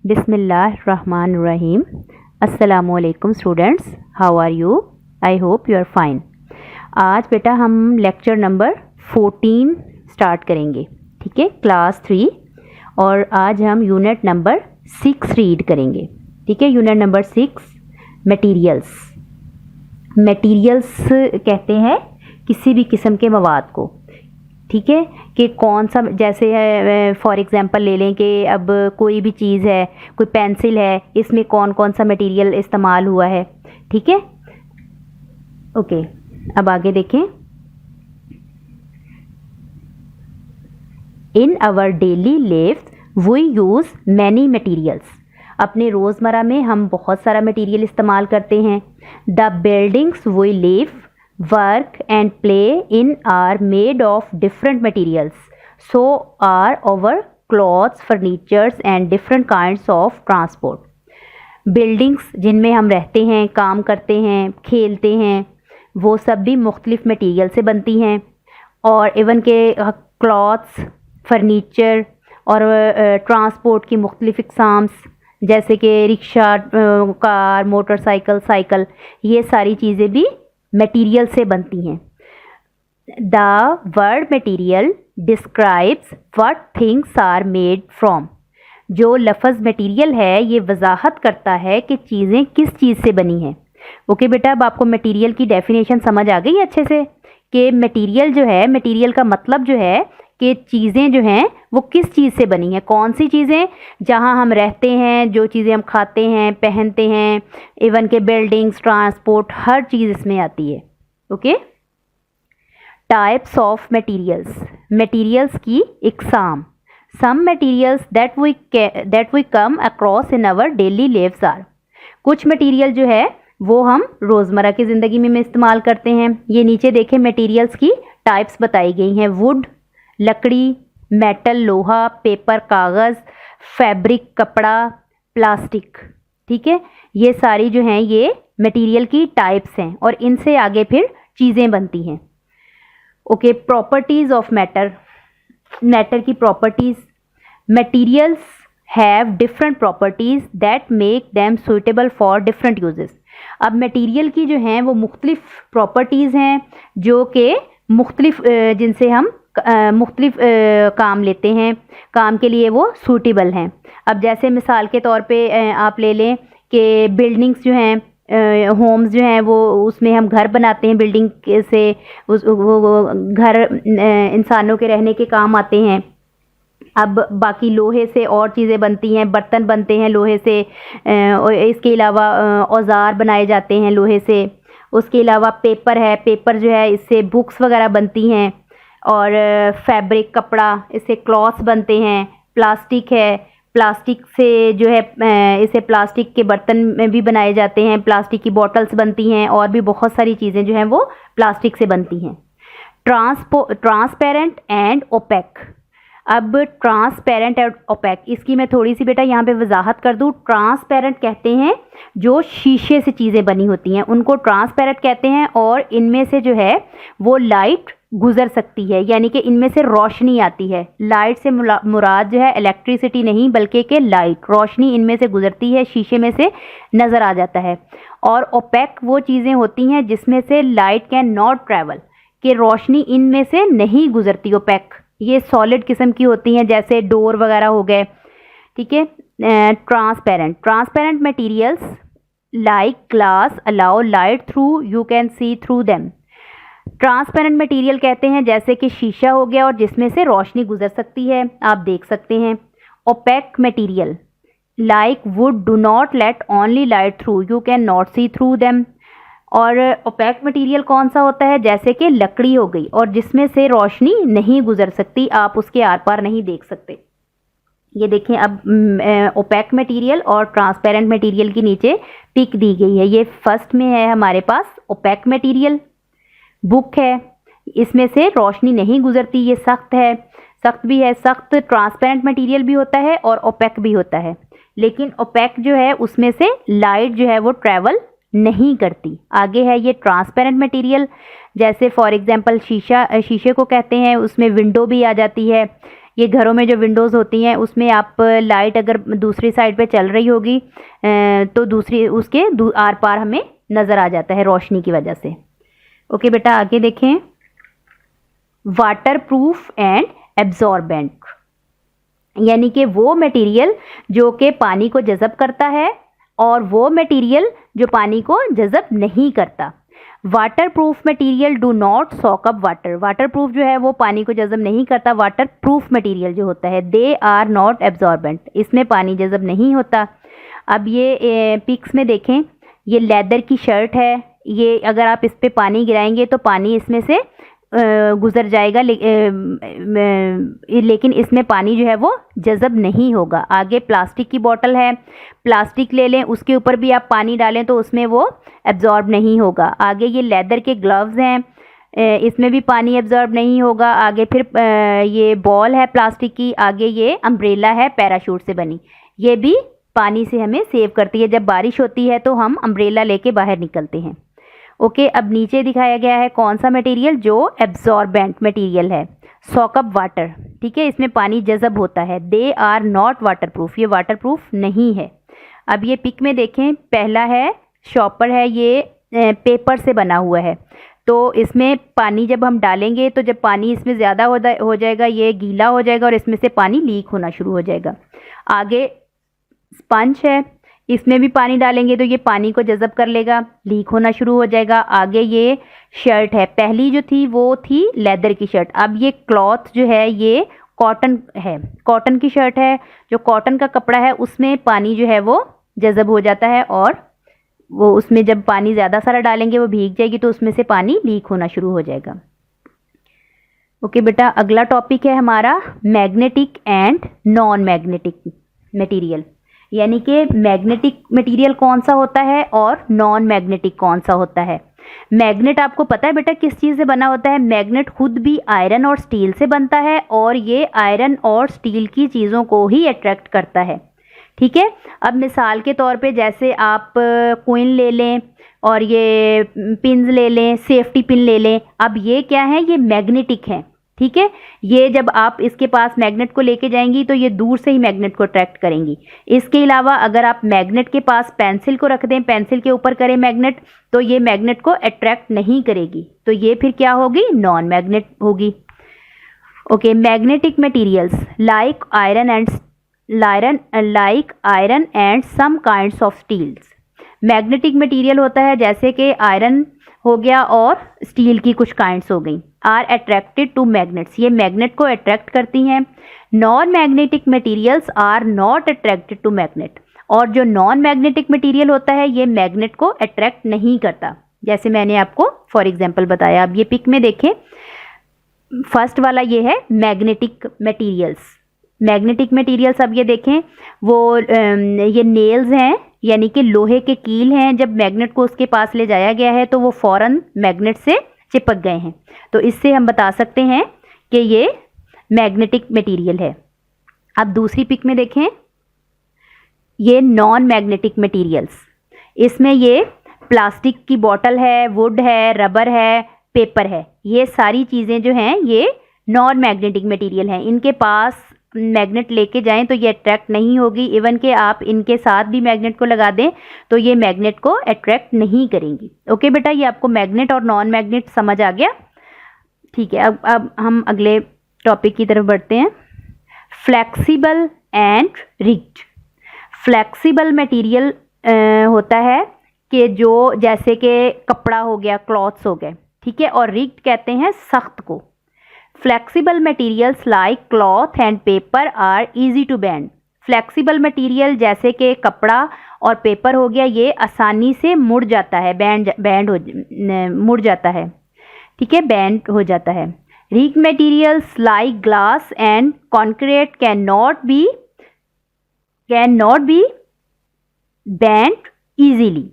बिस्मिल्लाहिर्रहमानिर्रहीम। अस्सलामुअलैकुम students, how are you? I hope you are fine. आज बेटा हम लेक्चर नंबर 14 स्टार्ट करेंगे, ठीक है, क्लास 3। और आज हम यूनिट नंबर 6 रीड करेंगे, ठीक है। Unit number 6 materials. मटेरियल्स कहते हैं किसी भी किस्म के मवाद को, ठीक है, कि कौन सा, जैसे है फॉर एग्जांपल ले लें कि अब कोई भी चीज़ है, कोई पेंसिल है, इसमें कौन कौन सा मटेरियल इस्तेमाल हुआ है, ठीक है। ओके, अब आगे देखें। In our daily life we use many materials. अपने रोज़मर्रा में हम बहुत सारा मटेरियल इस्तेमाल करते हैं। The buildings we live, work and play in are made of different materials, so are our clothes, furnitures and different kinds of transport. Buildings जिनमें हम रहते हैं, काम करते हैं, खेलते हैं, वो सब भी मुख्तलिफ मटेरियल से बनती हैं। और इवन के क्लॉथ्स, फर्नीचर और ट्रांसपोर्ट की मुख्तलिफ इकसाम्स, जैसे कि रिक्शा, कार, मोटरसाइकिल, साइकिल, ये सारी चीज़ें भी मटेरियल से बनती हैं। The word material describes what things are made from. जो लफ्ज़ मटेरियल है ये वजाहत करता है कि चीज़ें किस चीज़ से बनी हैं। ओके बेटा, अब आपको मटेरियल की डेफिनेशन समझ आ गई अच्छे से कि मटेरियल जो है, मटेरियल का मतलब जो है कि चीज़ें जो हैं वो किस चीज़ से बनी हैं। कौन सी चीज़ें? जहाँ हम रहते हैं, जो चीज़ें हम खाते हैं, पहनते हैं, इवन के बिल्डिंग्स, ट्रांसपोर्ट, हर चीज़ इसमें आती है। Okay. Types of materials. Materials की इकसाम। Some materials that we come across in our daily lives are. कुछ मटेरियल जो है वो हम रोज़मर्रा की ज़िंदगी में इस्तेमाल करते हैं। ये नीचे देखें, मटेरियल्स की टाइप्स बताई गई हैं। वुड लकड़ी, मेटल लोहा, पेपर कागज़, फैब्रिक कपड़ा, प्लास्टिक, ठीक है। ये सारी जो हैं ये मटेरियल की टाइप्स हैं और इनसे आगे फिर चीज़ें बनती हैं। Okay, properties of matter. Matter की properties. Materials have different properties that make them suitable for different uses. अब मटेरियल की जो हैं वो मुख्तलिफ प्रॉपर्टीज़ हैं जो कि मुख्तलिफ जिनसे हम मुख्तलिफ काम लेते हैं, काम के लिए वो सूटेबल हैं। अब जैसे मिसाल के तौर पे आप ले लें कि बिल्डिंग्स जो हैं, होम्स जो हैं, वो उसमें हम घर बनाते हैं, बिल्डिंग से वो घर इंसानों के रहने के काम आते हैं। अब बाकी लोहे से और चीज़ें बनती हैं, बर्तन बनते हैं लोहे से, इसके अलावा औजार बनाए जाते हैं लोहे से। उसके अलावा पेपर है, पेपर जो है इससे बुक्स वगैरह बनती हैं। और फैब्रिक कपड़ा, इससे क्लॉथ्स बनते हैं। प्लास्टिक है, प्लास्टिक से जो है इसे प्लास्टिक के बर्तन में भी बनाए जाते हैं, प्लास्टिक की बॉटल्स बनती हैं और भी बहुत सारी चीज़ें जो हैं वो प्लास्टिक से बनती हैं। Transparent and opaque. अब ट्रांसपेरेंट और ओपेक, इसकी मैं थोड़ी सी बेटा यहाँ पे वजाहत कर दूँ। ट्रांसपेरेंट कहते हैं जो शीशे से चीज़ें बनी होती हैं उनको ट्रांसपेरेंट कहते हैं, और इनमें से जो है वो लाइट गुजर सकती है, यानी कि इनमें से रोशनी आती है। लाइट से मुराद जो है इलेक्ट्रिसिटी नहीं बल्कि कि लाइट, रोशनी इनमें से गुजरती है, शीशे में से नज़र आ जाता है। और ओपेक वो चीज़ें होती हैं जिसमें से लाइट कैन नॉट ट्रैवल, कि रोशनी इनमें से नहीं गुजरती। ओपेक ये सॉलिड किस्म की होती हैं, जैसे डोर वगैरह हो गए, ठीक है। Transparent materials like glass allow light through, you can see through them. Transparent material कहते हैं जैसे कि शीशा हो गया और जिसमें से रोशनी गुजर सकती है, आप देख सकते हैं। Opaque material like wood do not let only light through, you can not see through them. और ओपेक मटेरियल कौन सा होता है? जैसे कि लकड़ी हो गई और जिसमें से रोशनी नहीं गुजर सकती, आप उसके आर पार नहीं देख सकते। ये देखें, अब ओपेक मटेरियल और ट्रांसपेरेंट मटेरियल की नीचे पिक दी गई है। ये फर्स्ट में है हमारे पास ओपेक मटेरियल। बुक है, इसमें से रोशनी नहीं गुजरती, ये सख्त है, सख्त भी है। सख्त ट्रांसपेरेंट मटेरियल भी होता है और ओपेक भी होता है, लेकिन ओपेक जो है उसमें से लाइट जो है वो ट्रैवल नहीं करती। आगे है ये ट्रांसपेरेंट मटेरियल, जैसे फॉर एग्जांपल शीशे को कहते हैं, उसमें विंडो भी आ जाती है, ये घरों में जो विंडोज़ होती हैं उसमें आप लाइट अगर दूसरी साइड पे चल रही होगी तो दूसरी उसके आर पार हमें नज़र आ जाता है रोशनी की वजह से। ओके बेटा, आगे देखें। वाटर प्रूफ एंड एब्जॉर्बेंट, यानी कि वो मटेरियल जो कि पानी को जज़ब करता है और वो मटेरियल जो पानी को जज़ब नहीं करता। Water proof material do not soak up water, water proof जो है वो पानी को जज़ब नहीं करता। वाटर प्रूफ मटीरियल जो होता है दे आर नॉट एब्जॉर्बेंट, इसमें पानी जज़ब नहीं होता। अब ये पिक्स में देखें, ये लेदर की शर्ट है, ये अगर आप इस पर पानी गिराएंगे तो पानी इसमें से गुज़र जाएगा, लेकिन इसमें पानी जो है वो जज़ब नहीं होगा। आगे प्लास्टिक की बोतल है, प्लास्टिक ले लें, उसके ऊपर भी आप पानी डालें तो उसमें वो एब्जॉर्ब नहीं होगा। आगे ये लेदर के ग्लव्स हैं, इसमें भी पानी एब्जॉर्ब नहीं होगा। आगे फिर ये बॉल है प्लास्टिक की, आगे ये अम्ब्रेला है पैराशूट से बनी, ये भी पानी से हमें सेव करती है। जब बारिश होती है तो हम अम्ब्रेला लेके बाहर निकलते हैं। ओके, अब नीचे दिखाया गया है कौन सा मटेरियल जो एब्जॉर्बेंट मटेरियल है, सॉक अप वाटर। ठीक है, इसमें पानी जज़ब होता है। दे आर नॉट वाटरप्रूफ, ये वाटरप्रूफ नहीं है। अब ये पिक में देखें, पहला है शॉपर है, ये पेपर से बना हुआ है, तो इसमें पानी जब हम डालेंगे तो जब पानी इसमें ज़्यादा हो जाएगा ये गीला हो जाएगा और इसमें से पानी लीक होना शुरू हो जाएगा। आगे स्पंज है, इसमें भी पानी डालेंगे तो ये पानी को जज़ब कर लेगा, लीक होना शुरू हो जाएगा। आगे ये शर्ट है, पहली जो थी वो थी लेदर की शर्ट, अब ये क्लॉथ जो है ये कॉटन है, कॉटन की शर्ट है। जो कॉटन का कपड़ा है उसमें पानी जो है वो जज़ब हो जाता है और वो उसमें जब पानी ज़्यादा सारा डालेंगे वो भीग जाएगी तो उसमें से पानी लीक होना शुरू हो जाएगा। ओके बेटा, अगला टॉपिक है हमारा magnetic and non magnetic material, यानी कि मैग्नेटिक मटेरियल कौन सा होता है और नॉन मैग्नेटिक कौन सा होता है। मैग्नेट आपको पता है बेटा किस चीज़ से बना होता है? मैग्नेट खुद भी आयरन और स्टील से बनता है और ये आयरन और स्टील की चीज़ों को ही अट्रैक्ट करता है। ठीक है, अब मिसाल के तौर पे जैसे आप कोइन ले लें और ये पिन्स ले लें, सेफ्टी पिन ले लें, अब ये क्या है? ये मैग्नेटिक हैं। ठीक है, ये जब आप इसके पास मैग्नेट को लेके जाएंगी तो ये दूर से ही मैग्नेट को अट्रैक्ट करेंगी। इसके अलावा अगर आप मैग्नेट के पास पेंसिल को रख दें, पेंसिल के ऊपर करें मैग्नेट, तो ये मैग्नेट को अट्रैक्ट नहीं करेगी, तो ये फिर क्या होगी? नॉन मैग्नेट होगी। Okay, magnetic materials like iron and some kinds of steels. Magnetic material होता है जैसे कि आयरन हो गया और स्टील की कुछ काइंड्स हो गई। आर अट्रैक्टेड टू मैग्नेट्स, ये मैग्नेट को अट्रैक्ट करती हैं। Non magnetic materials are not attracted to magnet, और जो नॉन मैग्नेटिक मटेरियल होता है ये मैग्नेट को अट्रैक्ट नहीं करता, जैसे मैंने आपको फॉर एग्जांपल बताया। अब ये पिक में देखें, फर्स्ट वाला ये है मैग्नेटिक मटेरियल्स। मैग्नेटिक मटेरियल्स अब ये देखें, वो ये नेल्स हैं, यानी कि लोहे के कील हैं। जब मैग्नेट को उसके पास ले जाया गया है तो वो फौरन मैग्नेट से चिपक गए हैं, तो इससे हम बता सकते हैं कि ये मैग्नेटिक मटेरियल है। अब दूसरी पिक में देखें, ये नॉन मैग्नेटिक मटेरियल्स, इसमें ये प्लास्टिक की बोतल है, वुड है, रबर है, पेपर है, ये सारी चीज़ें जो हैं ये नॉन मैग्नेटिक मटेरियल हैं। इनके पास मैग्नेट लेके जाएं तो ये अट्रैक्ट नहीं होगी, इवन कि आप इनके साथ भी मैग्नेट को लगा दें तो ये मैग्नेट को अट्रैक्ट नहीं करेंगी। ओके बेटा, ये आपको मैग्नेट और नॉन मैग्नेट समझ आ गया। ठीक है, अब हम अगले टॉपिक की तरफ बढ़ते हैं। Flexible and rigged. Flexible material होता है कि जो जैसे कि कपड़ा हो गया, क्लॉथ्स हो गए, ठीक है, और रिग्ड कहते हैं सख्त को। Flexible materials like cloth and paper are easy to bend. Flexible material जैसे कि कपड़ा और पेपर हो गया, ये आसानी से मुड़ जाता है, मुड़ जाता है, ठीक है, बेंड हो जाता है। Rigged materials like glass and concrete can not be bend easily.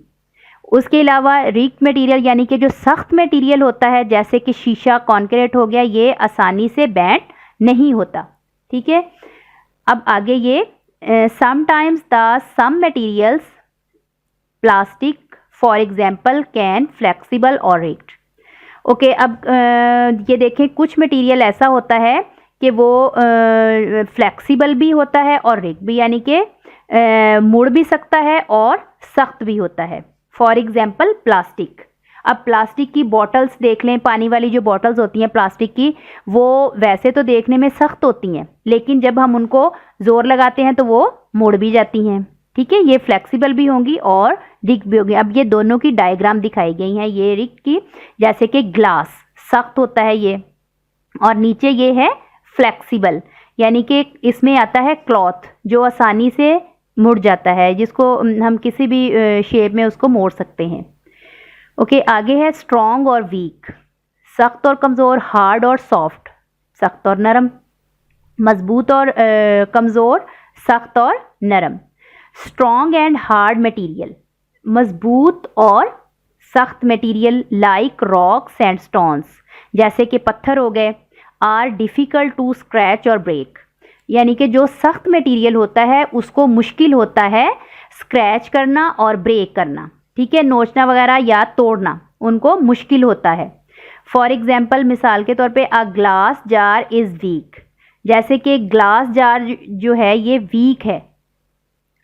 उसके अलावा रिग्ड मटेरियल यानी कि जो सख्त मटेरियल होता है जैसे कि शीशा, कॉन्क्रीट हो गया, ये आसानी से बेंड नहीं होता। ठीक है, अब आगे ये sometimes the some materials plastic for example can flexible और रिग्ड। ओके, अब ये देखें, कुछ मटेरियल ऐसा होता है कि वो फ्लेक्सिबल भी होता है और रिग भी, यानी कि मुड़ भी सकता है और सख्त भी होता है। For example plastic. अब प्लास्टिक की बॉटल्स देख लें, पानी वाली जो बॉटल्स होती हैं प्लास्टिक की, वो वैसे तो देखने में सख्त होती हैं, लेकिन जब हम उनको ज़ोर लगाते हैं तो वो मुड़ भी जाती हैं। ठीक है, ये फ्लेक्सिबल भी होंगी और रिग भी होगी। अब ये दोनों की डायग्राम दिखाई गई हैं, ये रिग की, जैसे कि ग्लास सख्त होता है ये, और नीचे ये है फ्लेक्सिबल, यानी कि इसमें आता है क्लॉथ जो आसानी से मुड़ जाता है, जिसको हम किसी भी शेप में उसको मोड़ सकते हैं। ओके, आगे है स्ट्रॉन्ग और वीक, सख्त और कमज़ोर, हार्ड और सॉफ्ट, सख्त और नरम, मजबूत और कमज़ोर, सख्त और नरम। स्ट्रॉन्ग एंड हार्ड मटेरियल, मजबूत और सख्त material like rocks and stones, जैसे कि पत्थर हो गए, आर डिफ़िकल्ट टू स्क्रैच और ब्रेक, यानी कि जो सख्त मटेरियल होता है उसको मुश्किल होता है स्क्रैच करना और ब्रेक करना। ठीक है, नोचना वगैरह या तोड़ना उनको मुश्किल होता है। फॉर एग्जाम्पल, मिसाल के तौर पे a glass jar is week, जैसे कि ग्लास जार जो है ये वीक है,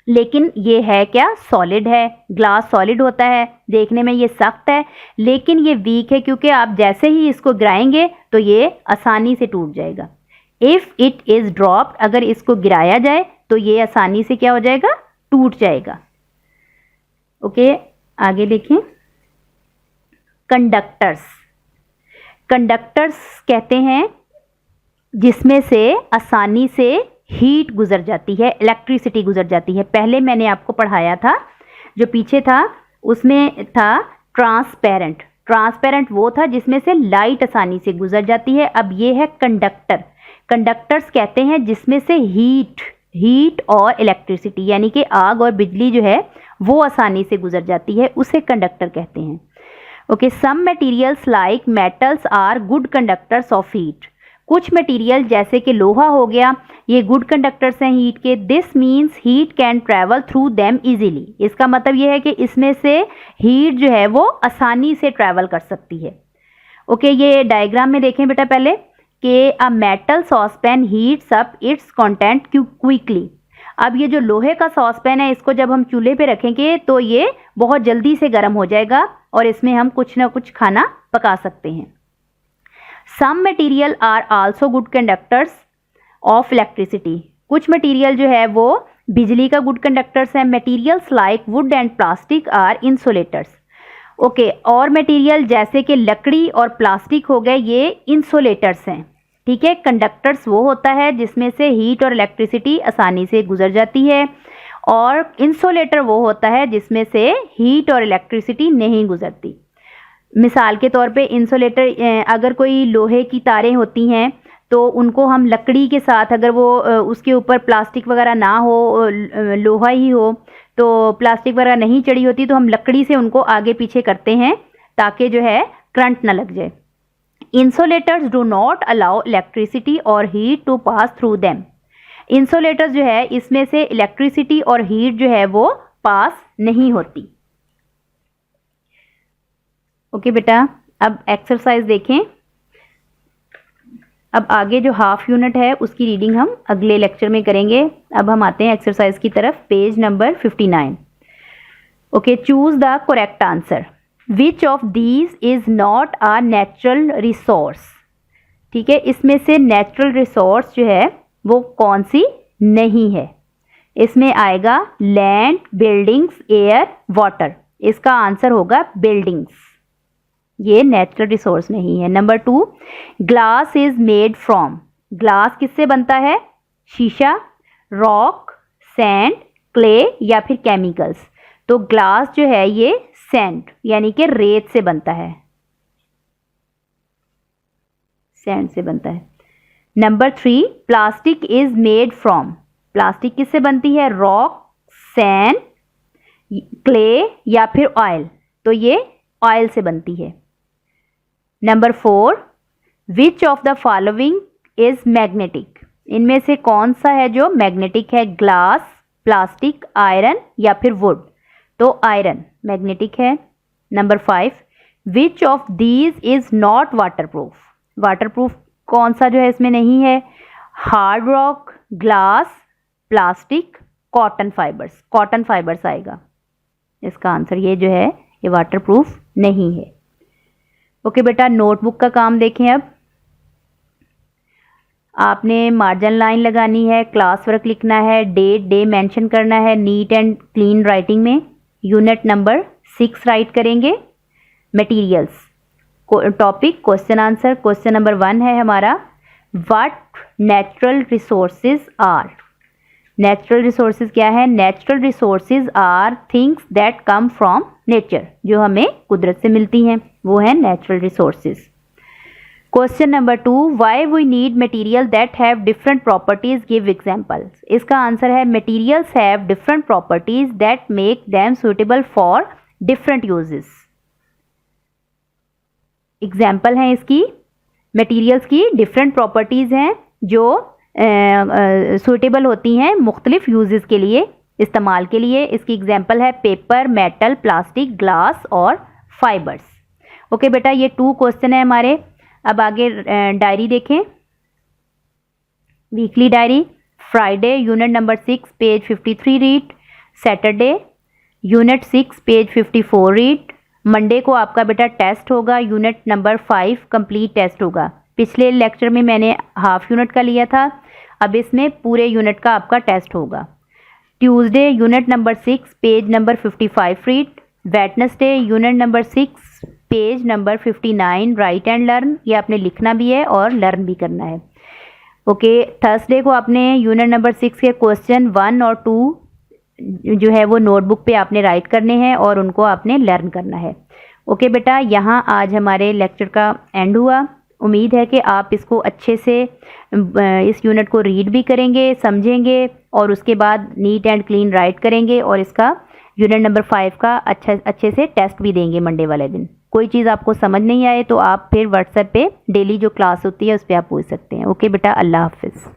लेकिन ये है क्या, सॉलिड है। ग्लास सॉलिड होता है, देखने में ये सख्त है, लेकिन ये वीक है क्योंकि आप जैसे ही इसको गिराएंगे तो ये आसानी से टूट जाएगा। इफ़ इट इज़ ड्रॉप्ड, अगर इसको गिराया जाए तो ये आसानी से क्या हो जाएगा, टूट जाएगा। ओके, आगे देखें। कंडक्टर्स, कंडक्टर्स कहते हैं जिसमें से आसानी से हीट गुजर जाती है, इलेक्ट्रिसिटी गुजर जाती है। पहले मैंने आपको पढ़ाया था, जो पीछे था उसमें था ट्रांसपेरेंट। ट्रांसपेरेंट वो था जिसमें से लाइट आसानी से गुजर जाती है। अब ये है कंडक्टर। कंडक्टर्स कहते हैं जिसमें से हीट और इलेक्ट्रिसिटी, यानी कि आग और बिजली जो है वो आसानी से गुजर जाती है, उसे कंडक्टर कहते हैं। Okay, some materials like metals are good conductors of heat, कुछ मटेरियल जैसे कि लोहा हो गया, ये गुड कंडक्टर्स हैं हीट के। This means heat can travel through them easily, इसका मतलब ये है कि इसमें से हीट जो है वो आसानी से ट्रैवल कर सकती है। ओके, ये डायग्राम में देखें बेटा पहले कि a metal saucepan heats up it's content quickly. अब ये जो लोहे का सॉसपैन है, इसको जब हम चूल्हे पे रखेंगे तो ये बहुत जल्दी से गर्म हो जाएगा और इसमें हम कुछ ना कुछ खाना पका सकते हैं। Some material are also good conductors of electricity, कुछ मटेरियल जो है वो बिजली का गुड कंडक्टर्स हैं। Materials like wood and plastic are insulators. Okay, और मटेरियल जैसे कि लकड़ी और प्लास्टिक हो गए, ये इंसुलेटर्स हैं। ठीक है, कंडक्टर्स वो होता है जिसमें से हीट और इलेक्ट्रिसिटी आसानी से गुजर जाती है, और इंसुलेटर वो होता है जिसमें से हीट और इलेक्ट्रिसिटी नहीं गुजरती। मिसाल के तौर पे इंसुलेटर, अगर कोई लोहे की तारें होती हैं तो उनको हम लकड़ी के साथ, अगर वो उसके ऊपर प्लास्टिक वगैरह ना हो, लोहा ही हो, तो प्लास्टिक वगैरह नहीं चढ़ी होती तो हम लकड़ी से उनको आगे पीछे करते हैं ताकि जो है करंट ना लग जाए। Insulators do not allow electricity और heat to pass through them. Insulators जो है इसमें से इलेक्ट्रिसिटी और हीट जो है वो पास नहीं होती। ओके बेटा, अब एक्सरसाइज देखें। अब आगे जो हाफ यूनिट है उसकी रीडिंग हम अगले लेक्चर में करेंगे। अब हम आते हैं एक्सरसाइज की तरफ, page number 59। Okay, choose the correct answer. Which of these is not a natural resource. ठीक है, इसमें से नेचुरल रिसोर्स जो है वो कौन सी नहीं है। इसमें आएगा लैंड, बिल्डिंग्स, एयर, वाटर। इसका आंसर होगा बिल्डिंग्स, ये नेचुरल रिसोर्स नहीं है। Number 2, glass is made from. Glass किससे बनता है? शीशा, रॉक, सैंड, क्ले या फिर केमिकल्स। तो ग्लास जो है ये सैंड यानी कि रेत से बनता है, सैंड से बनता है। Number 3, plastic is made from. Plastic किससे बनती है? रॉक, सैंड, क्ले या फिर ऑयल। तो ये ऑयल से बनती है। Number 4, which of the following is magnetic. इनमें से कौन सा है जो मैग्नेटिक है? ग्लास, प्लास्टिक, आयरन या फिर वुड। तो आयरन मैग्नेटिक है। Number 5, which of these is not waterproof. Waterproof कौन सा जो है इसमें नहीं है? Hard rock, glass, plastic, cotton fibres आएगा। इसका आंसर ये जो है ये वाटरप्रूफ नहीं है। ओके बेटा, नोटबुक का काम देखें। अब आपने मार्जिन लाइन लगानी है, क्लास वर्क लिखना है, डेट डे मेंशन करना है नीट एंड क्लीन राइटिंग में। यूनिट नंबर 6 राइट करेंगे। Materials topic question answer. Question number 1 है हमारा, what natural resources are. Natural resources क्या है? Natural resources are things that come from nature, जो हमें कुदरत से मिलती हैं, वो है natural resources. Question number 2, why we need material that have different properties, give examples. इसका आंसर है materials have different properties that make them suitable for different uses. Example हैं इसकी, मटीरियल्स की डिफरेंट प्रॉपर्टीज़ हैं जो सूटेबल होती हैं मुख्तलिफ यूजेस के लिए, इस्तेमाल के लिए। इसकी एग्जाम्पल है पेपर, मेटल, प्लास्टिक, ग्लास और फाइबर्स। ओके बेटा, ये 2 क्वेश्चन है हमारे। अब आगे डायरी देखें। Weekly diary, Friday unit number 6 page 53 read, Saturday unit 6 page 54 read. Monday को आपका बेटा टेस्ट होगा, यूनिट नंबर 5 कंप्लीट टेस्ट होगा। पिछले लेक्चर में मैंने हाफ यूनिट का लिया था, अब इसमें पूरे यूनिट का आपका टेस्ट होगा। Tuesday unit number 6 page number 55 read. Wednesday unit number 6 page number 59 right and learn. ये आपने लिखना भी है और लर्न भी करना है। ओके, थर्सडे को आपने यूनिट नंबर 6 के क्वेश्चन 1 और 2 जो है वो नोटबुक पे आपने राइट करने हैं और उनको आपने लर्न करना है। ओके बेटा, यहाँ आज हमारे लेक्चर का एंड हुआ। उम्मीद है कि आप इसको अच्छे से इस यूनिट को रीड भी करेंगे, समझेंगे और उसके बाद नीट एंड क्लीन राइट करेंगे और इसका यूनिट नंबर 5 का अच्छे से टेस्ट भी देंगे मंडे वाले दिन। कोई चीज़ आपको समझ नहीं आए तो आप फिर व्हाट्सएप पे डेली जो क्लास होती है उस पर आप पूछ सकते हैं। ओके बेटा, अल्लाह हाफिज़।